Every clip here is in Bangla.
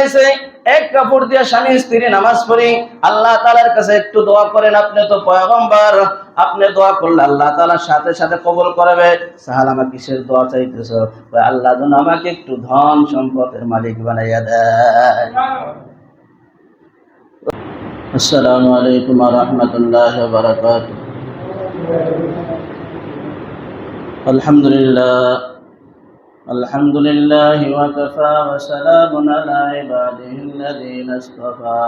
রয়েছে, এক কাপড় দিয়ে স্বামী স্ত্রী নামাজ পড়ি, আল্লাহ তাআলার কাছে একটু দোয়া করেন, আপনি তো পয়গম্বর, আপনি দোয়া করলে আল্লাহ তাআলা সাথে সাথে কবুল করবে। সাহাল, আমার কিসের দোয়া চাইতেছো? আল্লাহ যেন আমাকে একটু ধন সম্পদের মালিক বানাইয়া দেয়। আসসালামু আলাইকুম ওয়া রাহমাতুল্লাহি ওয়া বারাকাতুহু। আলহামদুলিল্লাহ ওয়া কাফা ওয়া সালামুন আলা ইবাদিহিল্লাযীনা ইসতাফা।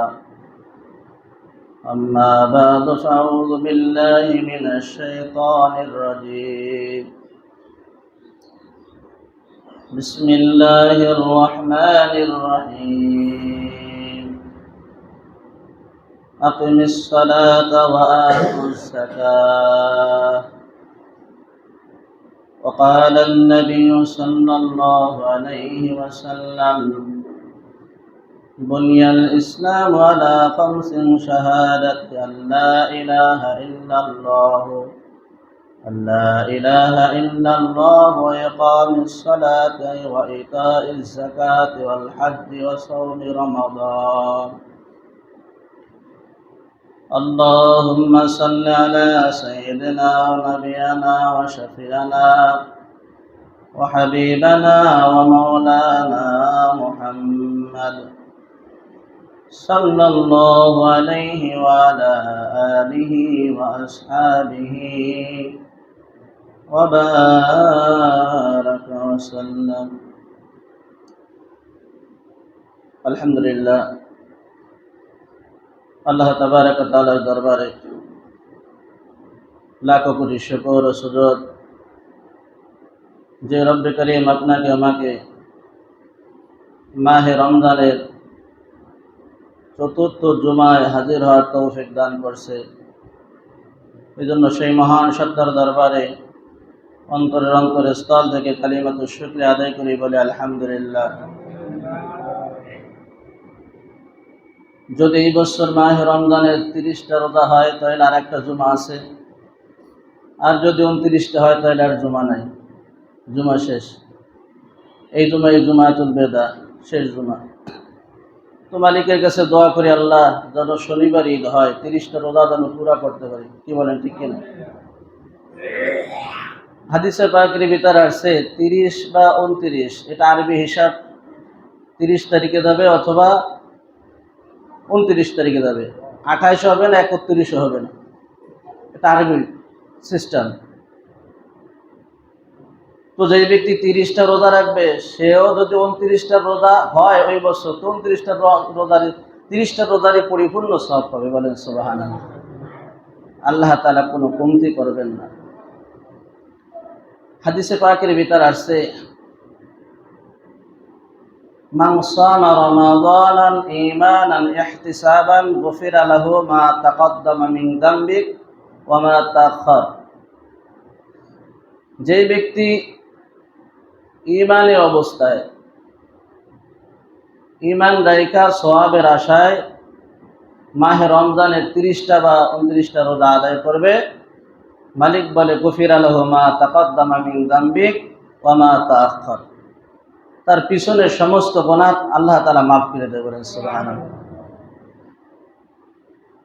أما بعد فأعوذ بالله من الشيطان الرجيم. بسم الله الرحمن الرحيم. أقم الصلاة وآتوا الزكاة. وقال النبي صلى الله عليه وسلم: بني الإسلام على 5 شهادة أن لا إله إلا الله وإقام الصلاة وإيتاء الزكاة والحج وصوم رمضان. اللهم صل على سيدنا ونبينا وشفيعنا وحبيبنا ومولانا محمد صلى الله عليه وعلى آله وأصحابه وبارك وسلم. الحمد لله. আল্লাহ তাবারক ওয়া তাআলার দরবারে লাখো কোটি শুকর ও সুজুদ যে রব্বে করিম আপনাকে আমাকে মাহে রমজানের চতুর্থ জুমায় হাজির হওয়ার তৌফিক দান করছে। এই জন্য সেই মহান সত্তার দরবারে অন্তরের স্থল থেকে কালিমাতুশ শুকরিয়া আদায় করি, বলে আলহামদুলিল্লাহ। যদি এই বছর মাহে রমজানের 30টা রোজা হয় তাহলে আর একটা জুমা আছে, আর যদি 29টা হয় তাহলে আর জুমা নাই, জুমা শেষ। এই জুমাতুল বেদা, শেষ জুমা। তো মালিকের কাছে দোয়া করি, আল্লাহ যেন শনিবার ঈদ হয়, 30টা রোজা যেন পুরা করতে পারি। কি বলেন, ঠিক কিনা? হাদিসে পাকের ভিতরে আসছে 30 বা 29, এটা আরবি হিসাব। 30 তারিখে যাবে অথবা 29 তারিখে যাবে, 28 হবে না, 31 হবে না, এটা আরবি সিস্টেম। তো যে ব্যক্তি 30টা রোজা রাখবে, সেও যদি 29টা রোজা হয় ওই বছর, তো 30টা রোজারই পরিপূর্ণ সওয়াব পাবে। বলেন সুবহানাল্লাহ। আল্লাহ তাআলা কোনো কমতি করবেন না। হাদিসে পাকের ভিতর আসছে, মান সামা রমাদানান ঈমানান ইহতিসাবান গুফিরা লাহু মা তাকদ্দামা মিন যামবিক ওয়া মা তাআখার। যে ব্যক্তি ঈমানের অবস্থায়, ঈমান রাইখা সওয়াবের আশায় মাহে রমজানের 30টা বা 29টা রোজা আদায় করবে, মালিক বলে গুফিরা লাহু মা তাকদ্দামা মিন যামবিক ওয়া মা তাআখার। তার পিছনের সমস্ত গুনাহ আল্লাহ তাআলা মাফ করে দেবেন। বলেন সুবহানাল্লাহ।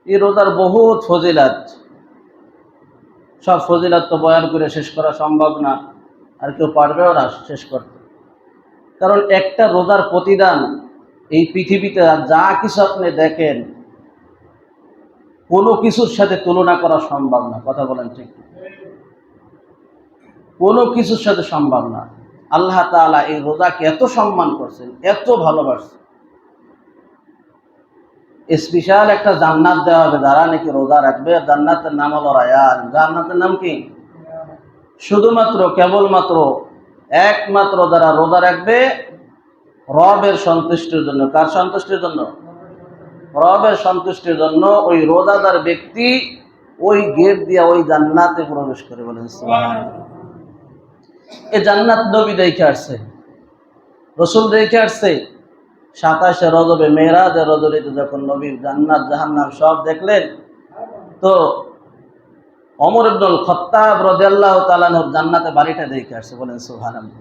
এই রোজার বহুত ফজিলত, সব ফজিলত তো বয়ান করে শেষ করা সম্ভব না, আর কেউ পারবেও না শেষ করতে। কারণ একটা রোজার প্রতিদান এই পৃথিবীতে যা কিছু আপনি দেখেন, কোনো কিছুর সাথে তুলনা করা সম্ভব না। কথা বলেন, ঠিক? কোনো কিছুর সাথে সম্ভব না। আল্লাহ তাআলা এই রোজাকে এত সম্মান করছেন, এত ভালোবাসছেন। স্পেশাল একটা জান্নাত দেওয়া হবে যারা নাকি রোজা রাখবে। জান্নাতের নাম হলো রায়ান। জান্নাতের নাম কি? শুধুমাত্র, কেবলমাত্র, একমাত্র যারা রোজা রাখবে রবের সন্তুষ্টির জন্য। কার সন্তুষ্টির জন্য? রবের সন্তুষ্টির জন্য ওই রোজাদার ব্যক্তি ওই গেট দিয়ে ওই জান্নাতে প্রবেশ করে। বলেন সুবহানাল্লাহ। এই জান্নাত নবী দেখে আসছে, রাসূল দেখে আসছে। 27 রজবে, মেরাজের রজনীতে যখন নবী জান্নাত জাহান্নাম সব দেখলেন, তো ওমর ইবনুল খাত্তাব রাদিয়াল্লাহু তাআলা আনহু জান্নাতে বাড়িটা দেখে আসছে। বলেন সুবহানাল্লাহ।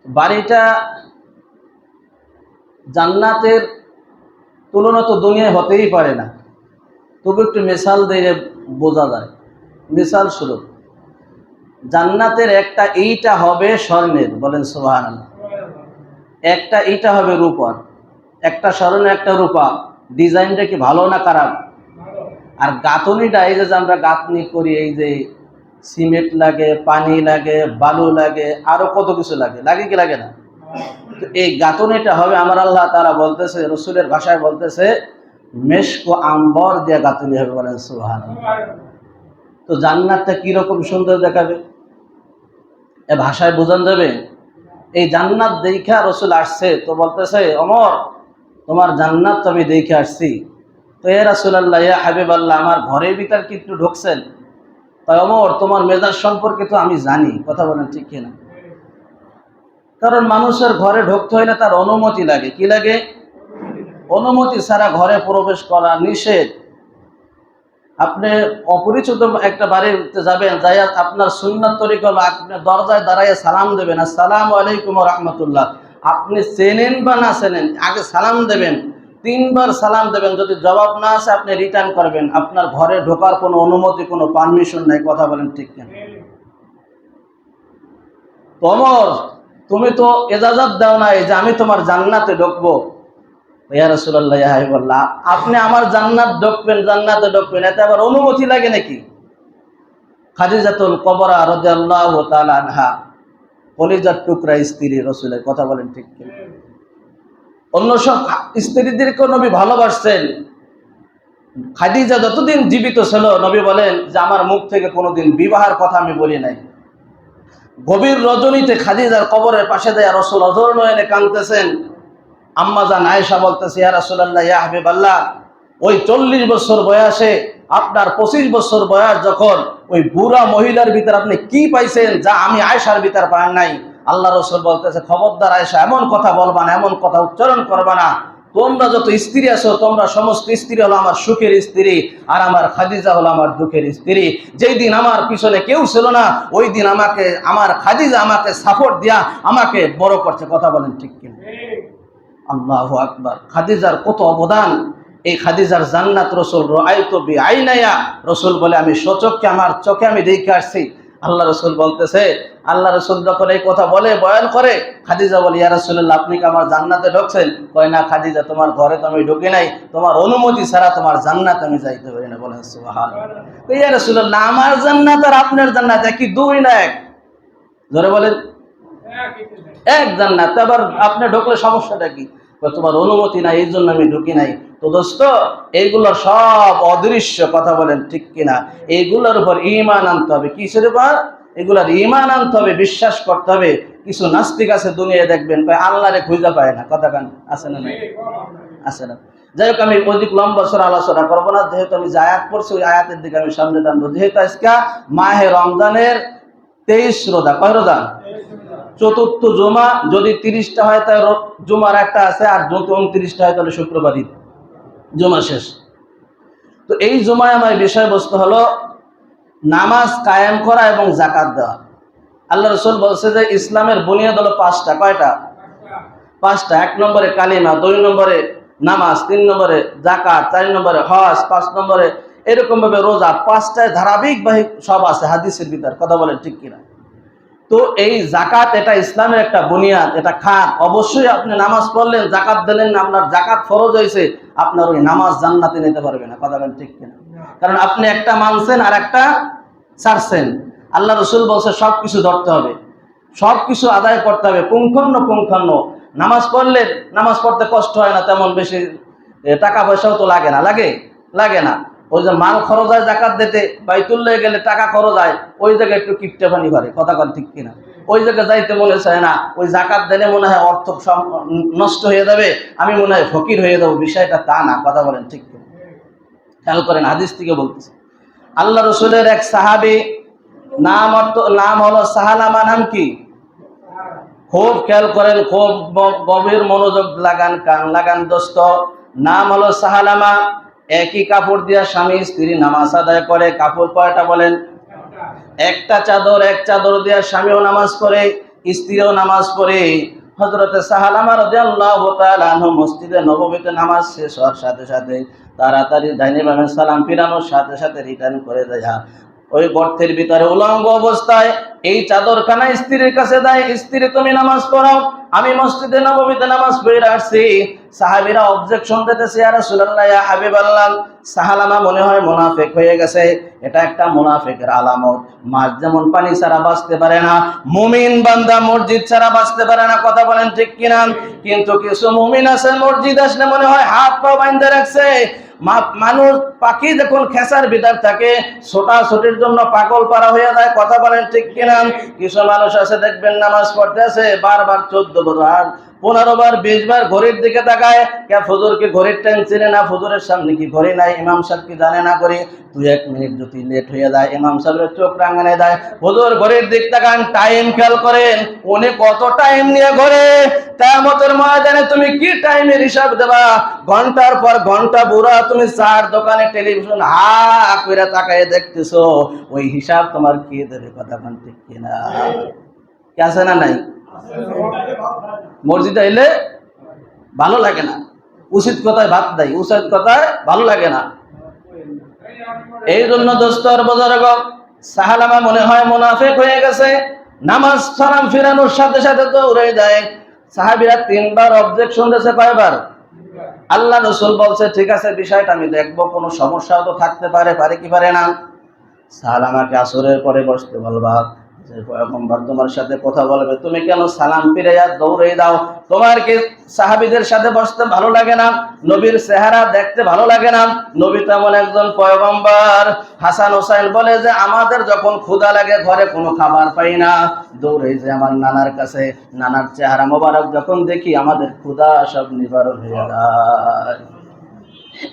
বাড়িটা জান্নাতের তুলনা তো দুনিয়ায় হতেই পারে না। তবু একটু মিসাল দিয়ে বোঝা যায়। মিসাল স্বরূপ, জান্নাতের একটা ইটা হবে স্বর্ণের, বলেন সুবহানাল্লাহ। একটা ইটা হবে রূপার, একটা স্বর্ণ একটা রূপা। ডিজাইনটা কি ভালো না খারাপ? আর গাঁথনিটা, এই যে আমরা গাঁথনি করি, এই যে সিমেন্ট লাগে, পানি লাগে, বালু লাগে, আরো কত কিছু লাগে, লাগে কি লাগে না? তো এই গাঁথনিটা হবে, আমার আল্লাহ তাআলা বলতেছে, রসুলের ভাষায় বলতেছে, মেশক আম্বর দিয়ে গাঁথনি হবে, বলেন সুবহানাল্লাহ। তো জান্নাতটা কিরকম সুন্দর দেখাবে, এ ভাষায় বোঝানো যাবে? এই জান্নাত দেখা রসুল আসছে, তো বলতেছে, ওমর তোমার জান্নাত তো আমি দেখে আসছি। তো এ রাসূলুল্লাহ, ইয়া হাবিবাল্লাহ, আমার ঘরের ভিতর কি একটু ঢুকছেন? তাই ওমর তোমার মেজাজ সম্পর্কে তো আমি জানি। কথা বলেন ঠিক কিনা? কারণ মানুষের ঘরে ঢুকতে হইলে তার অনুমতি লাগে। কি লাগে? অনুমতি ছাড়া ঘরে প্রবেশ করা নিষেধ। আপনি অপরিচিত একটা বাড়িতে যাবেন, যাই আপনার সুন্নাত তরিকা হলো আপনি দরজায় দাঁড়াইয়ে সালাম দেবেন, আসসালামু আলাইকুম ওয়া রাহমাতুল্লাহ। আপনি চেনেন বা না চেনেন, আগে সালাম দেবেন, 3 বার সালাম দেবেন। যদি জবাব না আসে আপনি রিটার্ন করবেন। আপনার ঘরে ঢোকার কোনো অনুমতি, কোনো পারমিশন নাই। কথা বলেন ঠিক কিনা? ওমর তুমি তো ইজাজত দাও না যে আমি তোমার জান্নাতে ঢুকবো। ইয়া রাসূলুল্লাহ, ইয়া হাবিবাল্লাহ, আপনি আমার জান্নাতে ঢুকবেন, এতে আবার অনুমতি লাগে নাকি? খাদিজাতুল কুবরা রাদিয়াল্লাহু তাআলা আনহা, কলিজার টুকরা স্ত্রী রাসূলের। কথা বলেন ঠিক কি? অন্য সব স্ত্রীদেরকে নবী ভালোবাসতেন। খাদিজা যতদিন জীবিত ছিল, নবী বলেন যে আমার মুখ থেকে কোনোদিন বিবাহের কথা আমি বলি নাই। গভীর রজনীতে খাদিজার কবরের পাশে দেয়া রাসূল অঝর নয়নে কাঁদতেছেন। আম্মা জান আয়েশা বলতেছে, ইয়া রাসূলুল্লাহ, ইয়া হাবিবাল্লাহ, ওই 40 বছর বয়সে আপনার 25 বছর বয়স যখন, ওই বুড়া মহিলার ভিতর আপনি কি পাইছেন যা আমি আয়েশার ভিতর পাই নাই? আল্লাহ রাসূল বলতেছে, খবরদার আয়েশা, এমন কথা বলবা না, এমন কথা উচ্চারণ করবা না। তোমরা যত স্ত্রী আছো, তোমরা সমস্ত স্ত্রী হলো আমার সুখের স্ত্রী, আর আমার খাদিজা হলো আমার দুঃখের স্ত্রী। যেই দিন আমার পিছনে কেউ ছিল না, ওই দিন আমাকে আমার খাদিজা আমাকে সাপোর্ট দিয়া আমাকে বড় করছে। কথা বলেন ঠিক কিনা? আল্লাহু আকবার। খাদিজার কত অবদান! এই খাদিজার জান্নাত রাসূল রাআইতু বিআইনায়া, রাসূল বলে আমি স্বচক্ষে, আমার চোখে আমি দেখে আসছি। আল্লাহ রাসূল বলতেছে, আল্লাহ রাসূল যখন এই কথা বলে, বয়ান করে, খাদিজা বলে, ইয়া রাসূলুল্লাহ, আপনি কি আমার জান্নাতে ঢুকছেন? কয় না খাদিজা, তোমার ঘরে তো আমি ঢুকি নাই, তোমার অনুমতি ছাড়া তোমার জান্নাতে আমি যাইতে পারি না। বলেন সুবহানাল্লাহ। ইয়া রাসূলুল্লাহ, আমার জান্নাত আর আপনার জান্নাত কি দুই না এক? জোরে বলেন, এক জান্নাত। আবার আপনি ঢুকলে সমস্যাটা কি? তোমার অনুমতি নাই, এই জন্য আমি ঢুকি নাই। তো দোস্ত, এইগুলো সব অদৃশ্য। কথা বলেন ঠিক কিনা? এইগুলোর উপর ঈমান আনতে হবে। কিসের উপর? এগুলার ঈমান আনতে হবে, বিশ্বাস করতে হবে। কিছু নাস্তিক আছে দুনিয়ায়, দেখবেন আল্লাহরে খুঁজে পায় না। কথা কান আছে না? আছে না? যাই হোক, আমি অধিক লম্বা করে আলোচনা করবো না, যেহেতু আমি যে আয়াত পড়ছি ওই আয়াতের দিকে আমি সামনে টানবো। যেহেতু আজকে মাহে রমজানের 23 রোজা। কয় রোজা? চতুর্থ জুমা। যদি 30টা হয় তাহলে জুমার একটা আছে, আর যদি 29টা হয় তাহলে শুক্রবারই জুমা শেষ। তো এই জুমায় আমার বিষয়বস্তু হলো নামাজ কায়েম করা এবং যাকাত দেওয়া। আল্লাহ রাসূল বলছে যে ইসলামের বুনিয়াদ হলো 5টা। কয়টা? 5টা। 1 নম্বরে কালিমা, 2 নম্বরে নামাজ, 3 নম্বরে যাকাত, 4 নম্বরে হজ, 5 নম্বরে এরকম ভাবে রোজা। 5টায় ধারাবাহিক সব আছে হাদিসের ভিতর। কথা বলেন ঠিক কিনা? তো এই যাকাত, এটা ইসলামের একটা বুনিয়াদ, এটা খাত। অবশ্যই আপনি নামাজ পড়লেন, যাকাত দিলেন না, আপনার যাকাত ফরজ হয়েছে, আপনার ওই নামাজ জান্নাতে নিতে পারবে না। কথা বলেন ঠিক কিনা? কারণ আপনি একটা মানছেন আর একটা ছাড়ছেন। আল্লাহ রাসূল বলছে সবকিছু ধরতে হবে, সবকিছু আদায় করতে হবে পুঙ্খান্ন। নামাজ পড়লে, নামাজ পড়তে কষ্ট হয় না তেমন বেশি, টাকা পয়সাও তো লাগে না। লাগে না। ওই যে মাল খরচ হয় যাকাত দিতে, বাইতুল্লাহে গেলে টাকা খরচ হয়, ওই জায়গায় একটু কিপটেফানি করে। কথা কন ঠিক কিনা? ওই জায়গায় যাইতে মনে চায় না। ওই যাকাত দিলে মনে হয় অর্থ নষ্ট হয়ে যাবে, আমি মনে হয় ফকির হয়ে যাবো। বিষয়টা তা না। কথা বলেন ঠিক কিনা? খেয়াল করেন, হাদিস থেকে বলতেছে, আল্লাহ রাসূলের এক সাহাবী, নাম হলো সাহালামা। নাম কি? খুব খেয়াল করেন, খুব গভীর মনোযোগ লাগান, কান লাগান দোস্ত। নাম হলো সাহালামা। একই কাপড় দিয়া স্বামী স্ত্রী নামাজ আদায় করে। কাপড় কয়টা বলেন? একটা চাদর। এক চাদর দিয়া স্বামীও নামাজ পড়ে, স্ত্রীও নামাজ পড়ে। হযরতে সাহালামা রাদিয়াল্লাহু তাআলা আনহু মসজিদে নববীতে নামাজ শেষ হওয়ার সাথে সাথে তাড়াতাড়ি ডাইনে বামে সালাম ফিরানোর সাথে সাথে রিটার্ন করে দেয়া ওই গর্তের ভিতরে উলঙ্গ অবস্থায় এই চাদরখানা স্ত্রীর কাছে দেয়, স্ত্রী তুমি নামাজ পড়াও, আমি মসজিদে নববীতে নামাজ পড়ে আসছি। সাহাবীরা অবজেকশন দিতেছে, ইয়া রাসূলুল্লাহ, ইয়া হাবিবাল্লাহ, সাহালামা মনে হয় মুনাফিক হয়ে গেছে, এটা একটা মুনাফিকের আলামত। মাছ যেমন পানি ছাড়া বাঁচতে পারে না, মুমিন বান্দা মসজিদ ছাড়া বাঁচতে পারে না, কথা বলেন ঠিক কিনা? কিন্তু কিছু মুমিন আছে মসজিদ আসলে মনে হয় হাত পা বাঁধে রাখছে। মানুষ পাখি যখন খেসার ভিতর থাকে ছোটাছুটির জন্য পাগল পারা হয়ে যায়, কথা বলেন ঠিক কিনা? কিছু মানুষ আছে দেখবেন নামাজ পড়তে আছে বারবার 14 বার 15 বার 20 বার ঘড়ির দিকে তাকায়, কে ফজর কি ঘড়ির টাইম চিনে না, ফজরের সামনে কি ঘড়ি নাই, ইমাম সাহেব কি জানে না করে 2-1 মিনিট যদি লেট হয়ে যায় ইমাম সাহেবের চোখ রাঙানে দেয়, ফজর ঘড়ির দিক তাকান, টাইম খেয়াল করেন উনি কত টাইম নিয়ে ঘরে। কিয়ামতের ময়দানে তুমি কি টাইমের হিসাব দেবা? ঘন্টার পর ঘন্টা বুড়া তুমি চার দোকানে টেলিভিশন হা কইরা তাকায় দেখতেছো, ওই হিসাব তোমার কি দেবে, কথা বলেন ঠিক কিনা? কি আছে না নাই? মসজিদে এলে ভালো লাগে না, উচিত কথায় ভাত দেয়, উচিত কথায় ভালো লাগে না। এই জন্য দোস্তর বুজুর্গ, সাহালামা মনে হয় মুনাফিক হয়ে গেছে, নামাজ সালাম ফিরানোর সাথে সাথে তো উড়ে যায়। সাহাবীরা 3 বার অবজেকশন দিয়েছে, কয়বার? আল্লাহ রাসূল বলছে ঠিক আছে বিষয়টা আমি দেখবো, কোনো সমস্যাও তো থাকতে পারে, পারে কি পারে না? সাহালামাকে আসরের পরে বসতে বলবা, যে পয়গম্বর তোমার সাথে কথা বলবে, তুমি কেন সালাম ফিরাইয়া দৌড়ে দাও? তোমার কি সাহাবীদের সাথে বসতে ভালো লাগে না? নবীর চেহারা দেখতে ভালো লাগে না? নবী তেমন একজন পয়গম্বর। হাসান হোসেন বলে যে আমাদের যখন ক্ষুধা লাগে, ঘরে কোনো খাবার পাই না, দৌড়ে যে আমার নানার কাছে, নানার চেহারা মোবারক যখন দেখি আমাদের ক্ষুধা সব নিবারণ হয়ে যায়।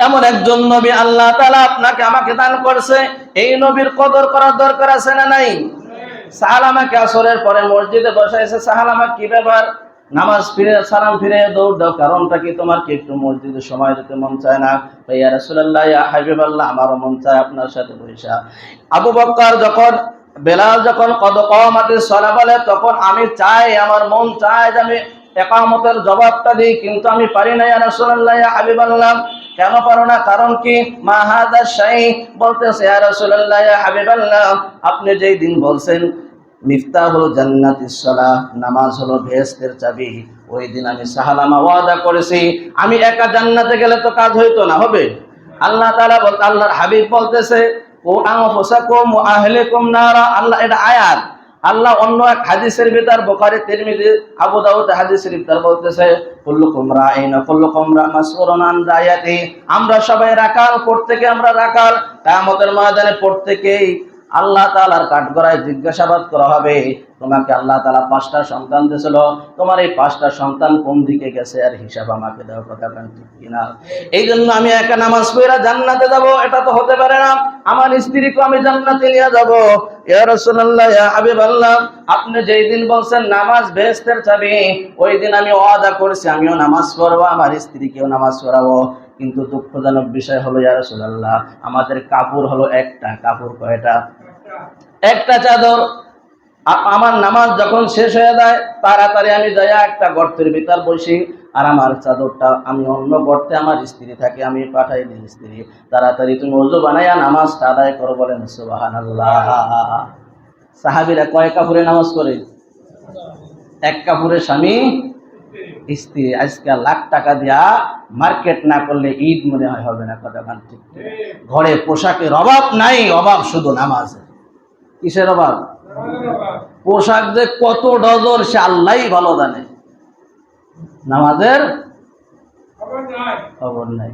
এমন একজন নবী আল্লাহ তাআলা আপনাকে আমাকে দান করছে, এই নবীর কদর করার দরকার আছে না নাই? সাহালামাকে আসরের পরে মসজিদে বসাইছে, সাহালামা কি ব্যাপার, নামাজ ফিরে সালাম ফিরে দৌড় দাও, কারণটা কি? তোমার কি একটু মসজিদে সময় দিতে মন চায় না? ইয়া রাসূলুল্লাহ, ইয়া হাবিবাল্লাহ, আমারও মন চায় আপনার সাথে বসা। আবু বকর যখন, বেলাল যখন কদ কামাতিস সালাহ বলে, তখন আমি চাই, আমার মন চায় যে আমি ইকামতের জবাবটা দিই, কিন্তু আমি পারি না। ইয়া রাসূলুল্লাহ, ইয়া হাবিবাল্লাহ, কেন পারো না? কারণ কি? মা হাযা শাই, বলতেছে ইয়া রাসূলুল্লাহ, ইয়া হাবিবাল্লাহ, আপনি যেই দিন বলছেন মিফতাহুল জান্নাতিস সালাহ, নামাজ হলো বেহেশতের চাবি, ওই দিন আমি সাহালামা ওয়াদা করেছি আমি একা জান্নাতে গেলে তো কাজ হইতো না, হবে। আল্লাহ তাআলা বলতে, আল্লাহর হাবিব বলতেছে ও আনফুসাকুম ওয়া আহলিকুম নারা, আল্লাহ, এটা আয়াত। আল্লাহ অন্য এক হাদিসের ভিতর, বুখারী, তিরমিজি, আবু দাউদ হাদিসের ভিতর বলতেছে কুল্লুকুম রাঈন ওয়া কুল্লুকুম মাসউলুন আন রায়াতি, আমরা সবাই রাকাল, প্রত্যেকে আমরা রাকাল। কিয়ামতের ময়দানে প্রত্যেকেই আল্লাহ তাআলার কাঠগড়ায় জিজ্ঞাসাবাদ করা হবে, তোমাকে আল্লাহ তাআলা 5টা সন্তান দিয়েছিল, তোমার এই 5টা সন্তান কোন দিকে গেছে, আর হিসাব আমাকে দাও, কথা বলেন ঠিক কিনা? এই জন্য আমি একা নামাজ পড়া জান্নাতে যাব, এটা তো হতে পারে না। আমার স্ত্রীকে আমি জান্নাতে নিয়ে যাব। ইয়া রাসূলুল্লাহ, ইয়া হাবিবাল্লাহ, আপনি যেই দিন বলছেন নামাজ বেহেশতের চাবি, ওই দিন আমি ওয়াদা করেছি আমিও নামাজ পড়বো, আমার স্ত্রীকেও নামাজ পড়াবো। কিন্তু দুঃখজনক বিষয় হলো ইয়া রাসূলুল্লাহ, আমাদের কাপড় হলো একটা, কাপড় কয়টা? একটা চাদর। আমার নামাজ যখন শেষ হয়ে যায় তাড়াতাড়ি আমি যাইয়া একটা গর্তের ভিতর বসি, আর আমার চাদরটা আমি অন্য গর্তে, আমার স্ত্রী থাকে, আমি পাঠাই দিই, স্ত্রী তাড়াতাড়ি তুমি ওযু বানাইয়া নামাজটা আদায় করো, বলেন সুবহানাল্লাহ। সাহাবীরা কয় কাপড়ে নামাজ পড়ে? এক কাপড়ে স্বামী স্ত্রী। আজকে লাখ টাকা দিয়া মার্কেট না করলে ঈদ মনে হয় হবে না, কথা বলেন ঠিক। ঘরে পোশাকের অভাব নাই, অভাব শুধু নামাজের। কিসের অভাব? পোশাক যে কত ডজন সে আল্লাহই ভালো জানে, নামাজের খবর নাই।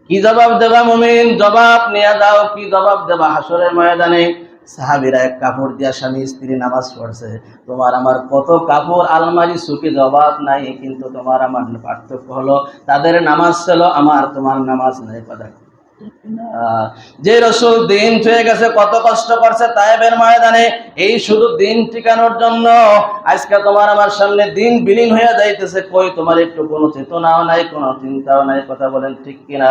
কি জবাব দেবা মুমিন? জবাব নিয়ে যাও, কি জবাব দেবা হাসরের ময়দানে? সাহাবীরা এক কাপড় দিয়া স্বামী স্ত্রী নামাজ পড়ছে, তোমার আমার কত কাপড় আলমারি সুকে জবাব নাই, কিন্তু তোমার আমার পার্থক্য হলো তাদের নামাজ ছিল, আমার তোমার নামাজ নাই, কথা। যে রাসূল দিন হয়ে গেছে কত কষ্ট করছে তায়েবের ময়দানে, এই শুধু দিন টিকানোর জন্য আজকে তোমার আমার সামনে দিন বিলীন হয়ে যাইতেছে, কই তোমার একটু কোনো চেতনাও নাই, কোনো চিন্তাও নাই। কথা বলেন ঠিক কিনা?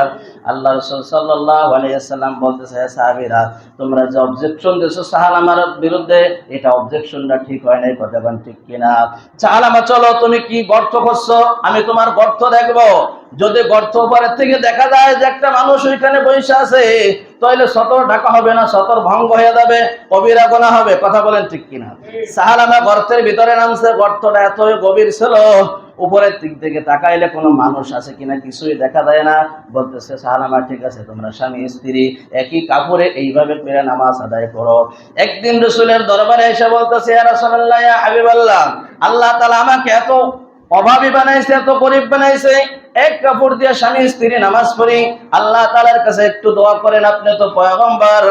আল্লাহ রাসূল সাল্লাল্লাহু আলাইহি ওয়াসাল্লাম বলতেছে, সাহাবীরা তোমরা যে অবজেকশন দিয়েছো সাহালামার বিরুদ্ধে, এটা অবজেকশনটা ঠিক হয় নাই। কথা বলেন ঠিক কিনা? সাহালামা চলো, তুমি কি গর্ত করছো, আমি তোমার গর্ত দেখবো। যদি গর্ত উপরের থেকে দেখা যায় যে একটা মানুষ ওইখানে বসে আছে, তাহলে সতর ঢাকা হবে না, সতর ভঙ্গ হয়ে যাবে, কবিরা গুনাহ হবে। কথা বলেন ঠিক কিনা? সাহালামা গর্তের ভিতরে নামছে, গর্তটা এত গভীর ছিল, উপরের দিক থেকে তাকাইলে কোনো মানুষ আছে কিনা কিছুই দেখা যায় না। বলতেছে সাহালামা, ঠিক আছে, তোমরা স্বামী স্ত্রী একই কাপড়ে এইভাবে পেরে নামাজ আদায় করো। একদিন রাসূলের দরবারে এসে বলতেছে, ইয়া রাসূলুল্লাহ, ইয়া হাবিবাল্লাহ, আল্লাহ তাআলা আমাকে এত অভাবী বানাইছে, এত গরিব বানাইছে, এক কাপড় দিয়ে স্বামী স্ত্রী নামাজ পড়ি। আল্লাহ তাআলার কাছে একটু দোয়া করেন, আপনি তো পয়গম্বর,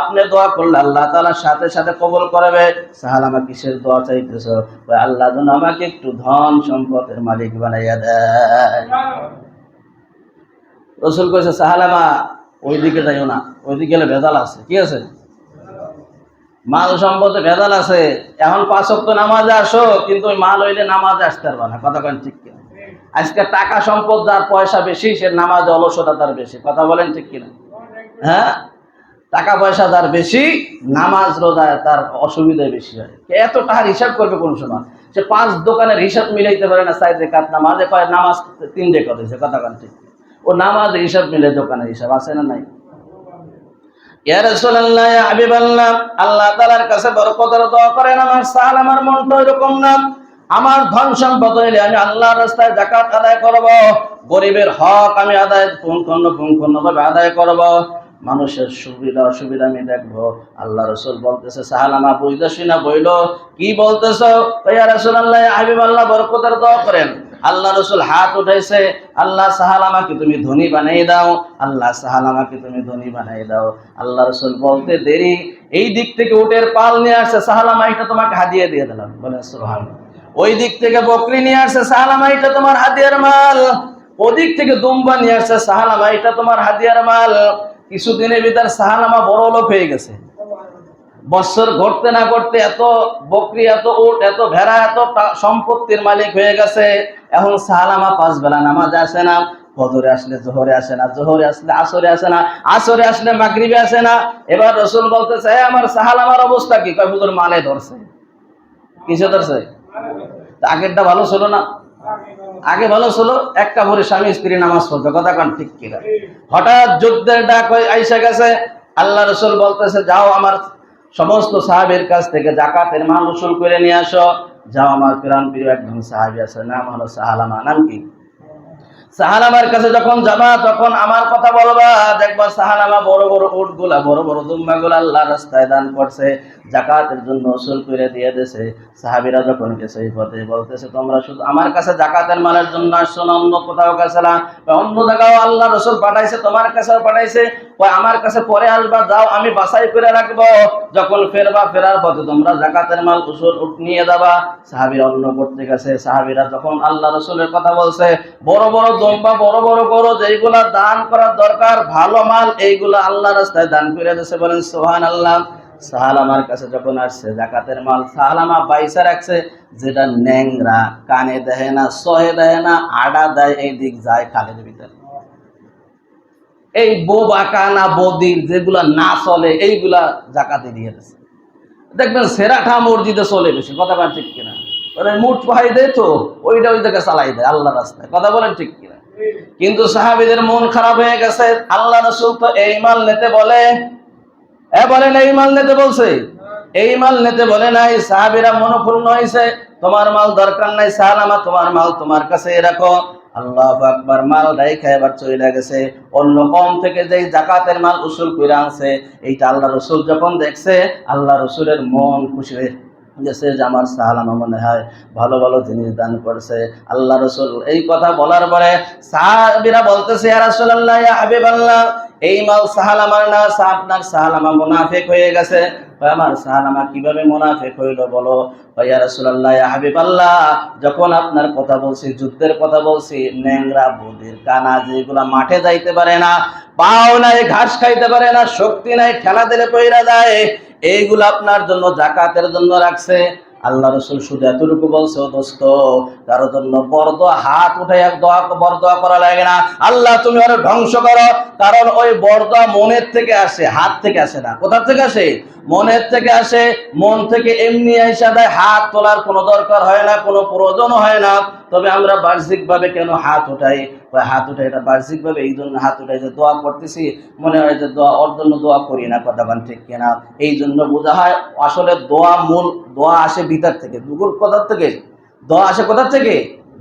আপনি দোয়া করলে আল্লাহ তাআলা সাথে সাথে কবুল করবে। সাহালামা কিসের দোয়া চাইতেছো? আল্লাহ যেন আমাকে একটু ধন সম্পদের মালিক বানাইয়া দেয়। রাসূল কইছে, সাহালামা ওইদিকে যাইও না, ওইদিকে গেলে ভেজাল আছে। কি আছে? মাল সম্পদে ভেজাল আছে। এখন 5 ওয়াক্ত নামাজে আসো, কিন্তু ওই মাল হইলে নামাজে আসতে পারবা না। কথা বলেন ঠিক কিনা? আজকে টাকা সম্পদ যার পয়সা বেশি, সে নামাজে অলসতা তার বেশি। কথা বলেন ঠিক কিনা? হ্যাঁ, টাকা পয়সা যার বেশি, নামাজ রোজায় তার অসুবিধা বেশি হয়। এত টাকার হিসাব করবে কোন সময়? সে 5 দোকানের হিসাব মিলাইতে পারে না। 4 রেকাত নামাজে কয় নামাজ 3 রেকাত হয়েছে। কথা বলেন ঠিক? ও নামাজের হিসাব মিলে, দোকানের হিসাব আছে না নাই? ইয়া রাসূলুল্লাহ, ইয়া হাবিবাল্লাহ, আল্লাহ তাআলার কাছে বরকতের দোয়া করেন। আমার সাহালামার মনটা এরকম না। আমার ধন সম্পদ হইলে আমি আল্লাহর রাস্তায় যাকাত আদায় করব, গরিবের হক আমি আদায় পুঙ্খানুপুঙ্খভাবে আদায় করব, মানুষের সুবিধা অসুবিধা আমি দেখবো। আল্লাহ রাসূল বলতেছে, সাহালামা বুঝতেছি না, বইলো কি বলতেছো? ইয়া রাসূলুল্লাহ, ইয়া হাবিবাল্লাহ, বরকতের দোয়া করেন। আল্লাহ রাসূল হাত উঠাইছে, আল্লাহ সাহালামাকে তুমি ধনী বানাই দাও, আল্লাহ সাহালামাকে তুমি ধনী বানাই দাও। আল্লাহ রাসূল বলতে দেরি, এই দিক থেকে উটের পাল নিয়ে আসছে, সাহালামা এটা তোমাকে হাদিয়া দিয়ে দিলাম। বলেন সুবহানাল্লাহ। ওই দিক থেকে বকরি নিয়ে আসছে, সাহালামা এটা তোমার হাদিয়ার মাল। ওদিক থেকে দুম্বা নিয়ে আসছে, সাহালামা এটা তোমার হাদিয়ার মাল। কিছুদিনের ভিতর সাহালামা বড় লোক হয়ে গেছে। বছর ঘটতে না করতে এত বকরি, এত উট, এত ভেড়া, এত সম্পত্তির মালিক হয়ে গেছে। এখন সাহালামা 5 বেলা নামাজে আসে না। ফজরে আসলে জোহরে আসে না, জোহরে আসলে আসরে আসে না, আসরে আসলে মাগরিবে আসে না। এবার রাসূল বলতেছে, আমার সাহালামার অবস্থা কি? কয় হুজুর মালে ধরছে। কিসে ধরছে? আগেরটা ভালো ছিল না? আগে ভালো ছিল, এক কাপড়ে স্বামী স্ত্রী নামাজ পড়তো। কথা কান ঠিক কিনা? হঠাৎ যুদ্ধের ডাক আইসা গেছে। আল্লাহ রাসূল বলতেছে, যাও আমার সমস্ত সাহাবীর কাছ থেকে যাকাতের মাল উসুল করে নিয়ে আসো। যাও, আমার প্রাণ প্রিয় একজন সাহাবী আছে, নাম হলো সাহালামা। নাম কি? সাহালামার কাছে যখন যাবা, তখন আমার কথা বলবা। দেখবা সাহালামা বড় বড় উটগুলা, বড় বড় দুম্বাগুলা আল্লাহর রাস্তায় দান করছে, যাকাতের জন্য উসুল করে দিয়ে দিয়েছে। সাহাবীরা যখন গেছে এই পথে, বলতেছে, তোমরা শুধু আমার কাছে যাকাতের মালের জন্য আসছো না, অন্য কোথাও গেছে না? অন্য জায়গাও আল্লাহ রাসূল পাঠাইছে, তোমার কাছেও পাঠাইছে। আমার কাছে পরে আসবা, যাও, আমি বাছাই করে রাখবো। যখন ফেরবা, ফেরার পথে তোমরা যাকাতের মাল উসুল নিয়ে যাবা। সাহাবীরা অন্য করতে গেছে। সাহাবীরা যখন আল্লাহ রাসূলের কথা বলছে, বড় বড় দম্বা, বড় বড় গরু, যেগুলা দান করার দরকার, ভালো মাল, এইগুলা আল্লাহ রাস্তায় দান করে দিয়েছে। বলেন সুবহানাল্লাহ। সাহালামার কাছে যখন আসছে যাকাতের মাল, সাহালামা বাইসা রাখছে, যেটা ন্যাংরা, কানে দেয় না, সহে দেয় না, আডা দেয়, এই দিক যায় খালের ভিতরে। এই বোবা কানা বদির যেগুলা না চলে, এইগুলা জাকাতে দিয়ে দিয়েছে। দেখবেন সেরাঠা মসজিদে চলে বেশি। কথা বলেন ঠিক কিনা? মুঠ পাহাই দেয় তো, ওইটা ওই জায়গায় চালাই দেয় আল্লাহ রাস্তায়। কথা বলেন ঠিক কিনা? কিন্তু সাহাবীদের মন খারাপ হয়ে গেছে। আল্লাহ রাসূল তো এই মাল নিতে বলে, বলেন এই মাল নিতে বলছে, এই মাল নিতে বলে নাই। সাহাবীরা মনোক্ষুণ্ণ হয়েছে, তোমার মাল দরকার নাই সাহালামা, তোমার মাল তোমার কাছে রাখো। আল্লাহু আকবার। মাল রাইখা এবার চলে গেছে। অন্য কম থেকে যেই যাকাতের মাল উসুল করে আনছে, এইটা আল্লাহ রাসূল যখন দেখছে, আল্লাহ রাসূলের মন খুশি হয়ে গেছে যে আমার সাহালামা মনে হয় ভালো ভালো জিনিস দান করছে। আল্লাহ রাসূল এই কথা বলার পরে সাহাবীরা বলতেছে, ইয়া রাসূলুল্লাহ, ইয়া হাবিবাল্লাহ, এই মাল সাহালামার না, আপনার সাহালামা মুনাফিক হয়ে গেছে। আমার সাহালামা কিভাবে মুনাফিক হইল বলো? ইয়া রাসূলুল্লাহ, ইয়া হাবিবাল্লাহ, যখন আপনার কথা বলছি, যুদ্ধের কথা বলছি, ন্যাংরা বধির কানা, যেগুলা মাঠে যাইতে পারে না, পাও নাই, ঘাস খাইতে পারে না, শক্তি নাই, ঠেলা দিলে পইরা যায়, এইগুলো আপনার জন্য জাকাতের জন্য রাখছে। আল্লাহ রসুল শুধু এতটুকু বলছে, ও দোস্ত, কারোর জন্য বড় দোয়া হাত উঠে এক দোয়া বড় দোয়া করা লাগে না, আল্লাহ তুমি ওরা ধ্বংস করো। কারণ ওই বড় দোয়া মনের থেকে আসে, হাত থেকে আসে না। কোথা থেকে আসে? মনের থেকে আসে। মন থেকে এমনি আইসা দেয়, হাত তোলার কোনো দরকার হয় না, কোনো প্রয়োজন হয় না। তবে আমরা বাহ্যিক ভাবে কেন হাত উঠাই? হাত উঠাই এটা বাহ্যিক ভাবে এই জন্য হাত উঠাই যে দোয়া করতেছি, মনে হয় যে দোয়া ওর জন্য দোয়া করি না, কথা বলেন ঠিক কিনা? এই জন্য বোঝা হয় আসলে দোয়া মূল দোয়া আসে ভিতর থেকে। দুগুর কোথার থেকে? দোয়া আসে কোথা থেকে?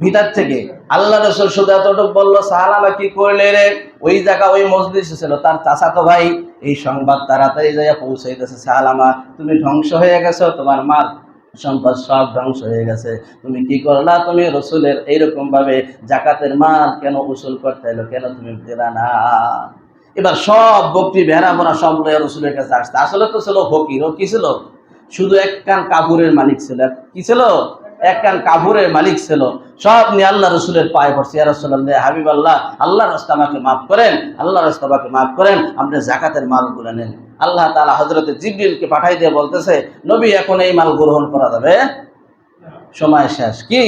ভিতর থেকে। আল্লাহ রাসূল শুধু এতটুকু বললো, সাহাবা কি করলে রে? ওই জায়গা ওই মজলিসে ছিল তার চাচাতো ভাই। এই সংবাদ তাড়াতাড়ি যাইয়া পৌঁছাইতেছে, সালামা তুমি ধ্বংস হয়ে গেছো, তোমার মাল সম্পদ সব ধ্বংস হয়ে গেছে। তুমি কি করলা? তুমি রসুলের এইরকম ভাবে জাকাতের মাল কেন উসুল করতে এলো, কেন তুমি দিলা না? এবার সব বকরি ভেড়া মোরা সব লইয়া রসুলের কাছে আসছে। আসলে তো ছিল ফকির। ও কি ছিল? শুধু এক কান কাপড়ের মালিক ছিল। কি ছিল? এক কান কাপড়ের মালিক ছিল। সব নিয়ে আল্লাহ রসুলের পায়ে পড়ছে, ইয়া রাসূলুল্লাহ, হাবিব আল্লাহ, আল্লাহর রাস্তা আমাকে মাফ করেন, আল্লাহর রাস্তা আমাকে মাফ করেন, আপনি জাকাতের মালগুলো নেন। আল্লাহ তাআলা হযরতে জিবরিলকে পাঠাই দিয়ে বলতেছে, নবী এখন এই মাল গ্রহণ করা যাবে? সময় শেষ। কি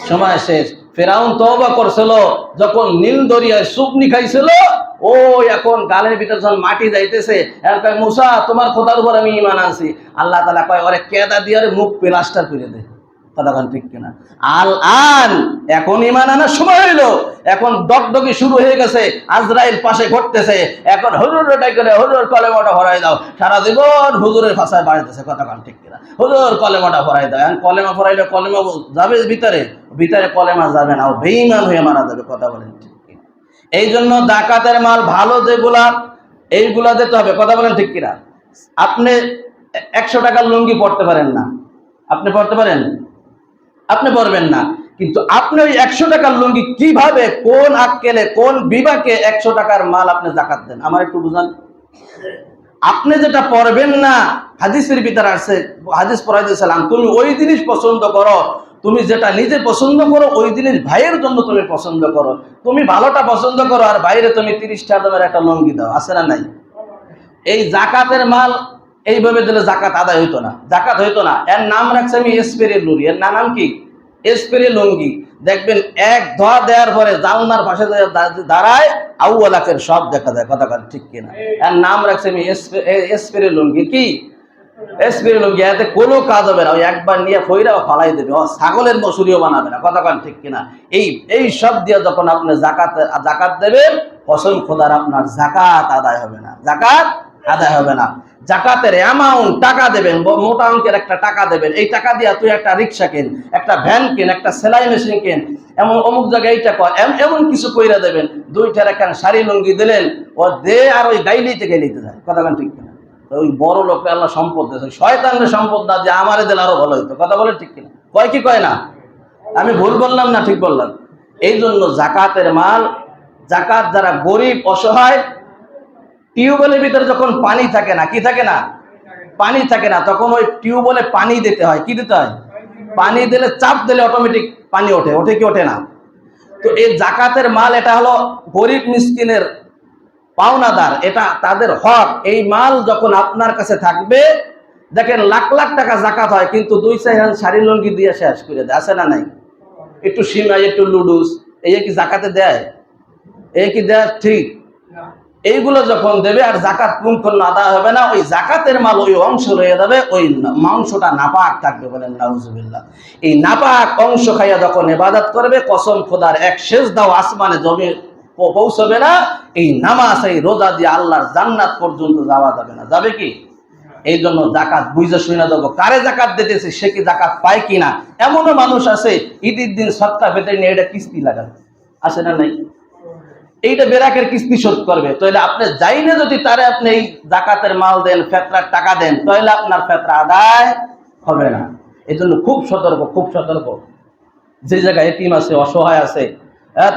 সময় শেষ? ফেরাউন তওবা করছিল যখন নীল দরিয়ায় সুবনি খাইছিল, ও এখন গালের ভিতর যখন মাটি যাইতেছে, আর কয় মুসা তোমার খোদার উপর আমি ঈমান আনছি। আল্লাহ তাআলা কয় ওরে কেদা দিয়ে মুখ প্লাস্টার করে দে। কথাখান ঠিক কিনা? এখন ঈমান আনার সময় হইলো, এখন ডগডগি শুরু হয়ে গেছে, আজরাইল পাশে ঘটতেছে, এখন হুজুরটাই করে হুজুর কলেমাটা ভরাই দাও। সারা জীবন হুজুরের ভাষায় বাড়িতেছে, কথাখান ঠিক কিনা? হুজুর কলেমাটা ভরাই দাও। এখন কলেমা ভরাইলে কলেমা যাবে ভিতরে? ভিতরে কলেমা যাবে না, ও বেঈমান হয়ে মারা যাবে। কথা বলেন ঠিক কিনা? এই জন্য জাকাতের মাল ভালো যেগুলা, এইগুলা দিতে হবে। কথা বলেন ঠিক কিনা? আপনি 100 টাকার লুঙ্গি পড়তে পারেন না, আপনি পড়তে পারেন? আপনি পড়বেন না, কিন্তু আপনি ওই 100 টাকার লুঙ্গি কিভাবে, কোন আক্কেলে, কোন বিভাগে 100 টাকার মাল আপনি জাকাত দেন? আমার একটু বুঝান। আপনি যেটা পড়বেন না, হাদিসের ভিতরে আছে, হাদিস পড়াইতেছিলাম, তুমি ওই জিনিস পছন্দ করো, তুমি যেটা নিজে পছন্দ করো ওই জিনিস ভাইয়ের জন্য তুমি পছন্দ করো। তুমি ভালোটা পছন্দ করো আর বাইরে তুমি 30 টাকা দামের একটা লুঙ্গি দাও, আছে না নাই? এই জাকাতের মাল এইভাবে দিলে জাকাত আদায় হইতো না, জাকাত হইতো না। এর নাম রাখছে আমি স্প্রে লুঙ্গি। এর নাম কি? স্প্রে লুঙ্গি। দেখবেন এক ধোয়া দেওয়ার পরে জানলার পাশে দাঁড়ায় আউয়ালাকের সব দেখা যায়। কথা ঠিক কিনা? এর নাম রাখছে আমি স্প্রে লুঙ্গি। কি স্প্রে লুঙ্গি? এতে কোনো কাজ হবে না, ওই একবার নিয়ে ফইরাও ফালাই দেবে, ও ছাগলের মসুরিও বানাবে না। কথা ঠিক কিনা? এই সব দিয়ে যখন আপনি জাকাত দেবেন, কসম খোদার আপনার জাকাত আদায় হবে না, জাকাত আদায় হবে না। জাকাতের অ্যামাউন্ট টাকা দেবেন, মোটা অঙ্কের একটা টাকা দেবেন। এই টাকা দিয়ে তুই একটা রিক্সা কেন, একটা ভ্যান কেন, একটা সেলাই মেশিন কেন, এমন অমুক জায়গায় এইটা কর, এমন কিছু কইরা দেবেন। 2টার একটা শাড়ি লুঙ্গি দিলেন, ও দে আর ওই গাইলিতে যায়। কথা ঠিক কিনা? ওই বড় লোককে আল্লাহ সম্পদ দিয়েছে, শয়তানের সম্পদ না যে আমারে দিলে আরো ভালো হইতো। কথা বলে ঠিক কিনা? কয় কি কয় না? আমি ভুল বললাম না ঠিক বললাম? এই জন্য জাকাতের মাল, জাকাত যারা গরিব অসহায়, টিউবওয়েলের ভিতরে যখন পানি থাকে না, কি থাকে না? পানি থাকে না, তখন ওই টিউবওয়েলে পানি দিতে হয়। কি দিতে হয়? পানি দিলে, চাপ দিলে অটোমেটিক পানি ওঠে। ওঠে কি ওঠে না? তো এই জাকাতের মাল, এটা হলো গরিব মিসকিনের পাওনাদার, এটা তাদের হক। এই মাল যখন আপনার কাছে থাকবে, দেখেন লাখ লাখ টাকা জাকাত হয়, কিন্তু 2-4 শাড়ি লুঙ্গি দিয়ে শেষ করে দেয়, আছে না নাই? একটু সিমাই, একটু লুডুস, এই কি জাকাতে দেয়? এই কি দেয়? ঠিক। এইগুলো যখন দেবে আর জাকাত পুঙ্খানুপুঙ্খ আদায় হবে না, ওই জাকাতের মাল ওই অংশ রয়ে যাবে, ওই মাংসটা নাপাক থাকবে। বলেন নাউজুবিল্লাহ। এই নাপাক অংশ খাইয়া যখন ইবাদত করবে, কসম খোদার এক সেজদাও আসমানে জমি পৌঁছবে না। এই নামাজ, এই রোজা দিয়ে আল্লাহর জান্নাত পর্যন্ত যাওয়া যাবে না। যাবে কি? এই জন্য জাকাত বুঝে শুনে দেবো, কারে জাকাত দিতেছে সে কি জাকাত পায় কিনা। এমনও মানুষ আছে ঈদের দিন সৎকা পেতে নিয়ে এটা কিস্তি লাগাবে, আছে না নাই? এইটা বেরাকের কিস্তি শোধ করবে। তাহলে আপনি যাই না, যদি তারে আপনি এই জাকাতের মাল দেন, ফেতরার টাকা দেন, তাহলে আপনার ফেতরা আদায় হবে না। এই জন্য খুব সতর্ক, খুব সতর্ক। যে জায়গায় এতিম আছে, অসহায় আছে,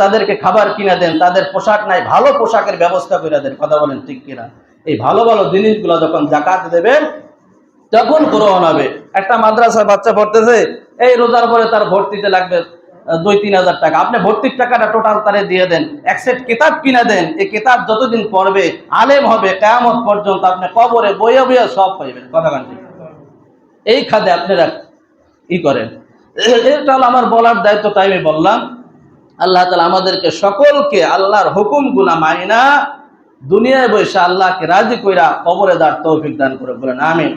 তাদেরকে খাবার কিনে দেন, তাদের পোশাক নাই, ভালো পোশাকের ব্যবস্থা করে দেন। কথা বলেন ঠিক কিনা? এই ভালো ভালো জিনিসগুলো যখন জাকাত দেবেন, তখন গ্রহণ হবে। একটা মাদ্রাসার বাচ্চা পড়তেছে, এই রোজার পরে তার ভর্তিতে লাগবে 2-3 হাজার টাকা, আপনি ভর্তির টাকাটা টোটাল তারে দিয়ে দেন, এক সেট কিতাব কিনে দেন, এই কিতাব যতদিন পড়বে আলেম হবে কিয়ামত পর্যন্ত, আপনি কবরে বইয়ে বইয়ে সব পাইবেন। কথা কান ঠিক। এই খাদে আপনারা ই করেন। এটা হলো আমার বলার দায়িত্ব, তাই আমি বললাম। আল্লাহ তাআলা আমাদেরকে সকলকে আল্লাহর হুকুমগুলো মাইনা দুনিয়ায় বসে আল্লাহকে রাজি কইরা কবরে দাঁড় তৌফিক দান করে, বলেন আমিন।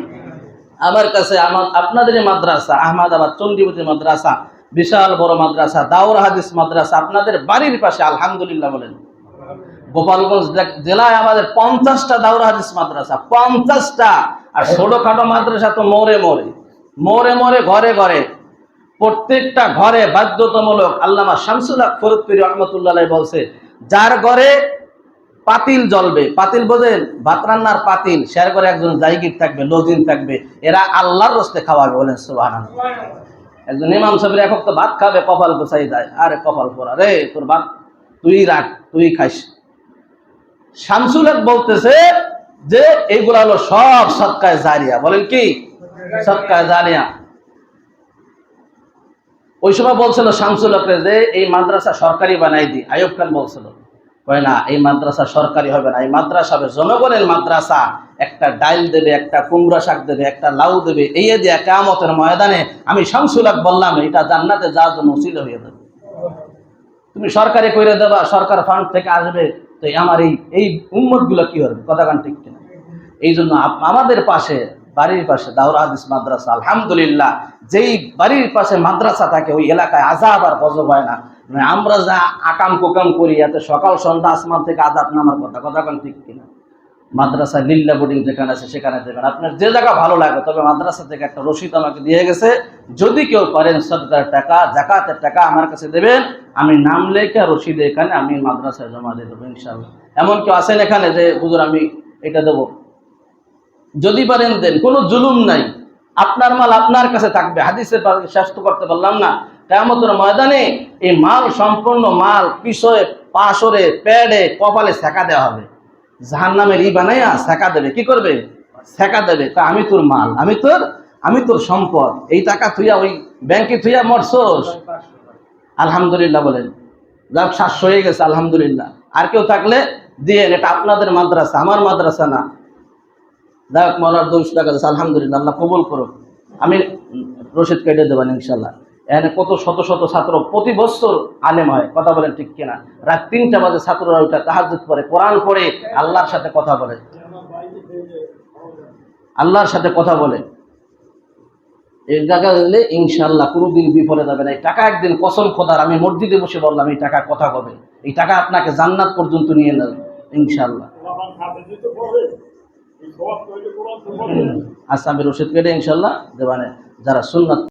আমার কাছে আপনাদের মাদ্রাসা আহমদাবাদ চন্ডীপতি মাদ্রাসা, বিশাল বড় মাদ্রাসা, দাওরা হাদিস মাদ্রাসা আপনাদের বাড়ির পাশে, আলহামদুলিল্লাহ বলেন। গোপালগঞ্জ জেলায় আমাদের 50টা দাওরা হাদিস মাদ্রাসা, 50টা। আর ছোটখাটো মাদ্রাসা তো মোড়ে মোড়ে, মোড়ে মোড়ে, ঘরে ঘরে, প্রত্যেকটা ঘরে বাধ্যতামূলক। আল্লামা শামসুল হক ফরিদপুরি রহমতুল্লাহ আলাইহি বলছে, যার ঘরে পাতিল জ্বলবে, পাতিল বোঝেন, ভাত রান্নার পাতিল, শেয়ার করে একজন জায়গির থাকবে, লজিন থাকবে, এরা আল্লাহর রাস্তে খাওয়াবে, বলেন সুবহানাল্লাহ। একজন ইমাম সাহেব এক তো ভাত খাবে, কপাল গোছাই যায়, আরে কপাল পোড়া রে, তোর ভাত তুই রাখ, তুই খাইস। শামসুল হক বলতেছে যে এইগুলা হলো সব সদকায়ে জারিয়া, বলেন কি সদকায়ে জারিয়া। ওই সময় বলছিল শামসুল হক যে এই মাদ্রাসা সরকারি বানাই দি, আইয়ুব খান বলছিল, কয় না এই মাদ্রাসা সরকারি হবে না, এই মাদ্রাসা হবে জনগণের মাদ্রাসা। একটা ডাইল দেবে, একটা কুমড়া শাক দেবে, একটা লাউ দেবে, এই দিয়ে কিয়ামতের ময়দানে আমি শামসুল হক বললাম এটা জান্নাতে যাওয়ার জন্য উসিলা হয়ে যাবে। তুমি সরকারি কইরে দেবা, সরকার ফান্ড থেকে আসবে, তো আমার এই উম্মত গুলো কি হবে? কথা কান ঠিক কিনা? এই জন্য আমাদের পাশে, বাড়ির পাশে দাওরা হাদিস মাদ্রাসা, আলহামদুলিল্লাহ। যেই বাড়ির পাশে মাদ্রাসা থাকে ওই এলাকায় আযাব আর গজব হয় না। আমরা যা আকাম কুকাম করি, এতে সকাল সন্ধ্যা আসমান থেকে আযাব নামার কথা। কথা কান ঠিক কিনা? মাদ্রাসা লিল্লা বোর্ডিং যেখানে আছে সেখানে দেবেন, আপনার যে জায়গা ভালো লাগে। তবে মাদ্রাসা থেকে একটা রসিদ আমাকে দিয়ে গেছে, যদি কেউ পারেন সদকার টাকা, যাকাতের টাকা আমার কাছে দেবেন, আমি নাম লেখা রসিদ এখানে আমি মাদ্রাসায় জমা দিয়ে দেবো ইনশাআল্লাহ। এমন কেউ আছেন এখানে যে হুজুর আমি এটা দেবো? যদি পারেন দেন, কোনো জুলুম নাই। আপনার মাল আপনার কাছে থাকবে। হাদিসের শেষ তো করতে পারলাম না, কিয়ামতের ময়দানে এই মাল, সম্পূর্ণ মাল পিছনে, পাশরে, প্যাডে, কপালে সেকা দেওয়া হবে। জাহান্নামের বানাইয়া সেকা দেবে। কি করবে? সেকা দেবে। আমি তোর মাল, আমি তোর সম্পদ, এই টাকা থুইয়া ওই ব্যাংকে থুইয়া মরছস। আলহামদুলিল্লাহ বলেন। যাক 700 হয়ে গেছে, আলহামদুলিল্লাহ। আর কেউ থাকলে দিয়ে, এটা আপনাদের মাদ্রাসা, আমার মাদ্রাসা না। যাক মৌলার 200 টাকা আছে, আলহামদুলিল্লাহ, আল্লাহ কবুল করুক। আমি রসিদ কেটে দেবেন ইনশাল্লাহ। এখানে কত শত শত ছাত্র প্রতি বছর আলেম হয়। কথা বলেন ঠিক কিনা? রাত 3টা বাজে ছাত্ররা ওইটা তাহাজ্জুদ পড়ে, কোরআন পড়ে, আল্লাহর সাথে কথা বলে, আল্লাহর সাথে কথা বলে। এই টাকা দিলে ইনশাল্লাহ কোনোদিন বিফলে যাবে না। এই টাকা একদিন কসম খোদার, আমি মসজিদে বসে বললাম এই টাকা কথা হবে, এই টাকা আপনাকে জান্নাত পর্যন্ত নিয়ে নেবে ইনশাল্লাহ। আচ্ছা আমি রসিদ কেটে ইনশাল্লাহ দেবানে যারা সুন্নাত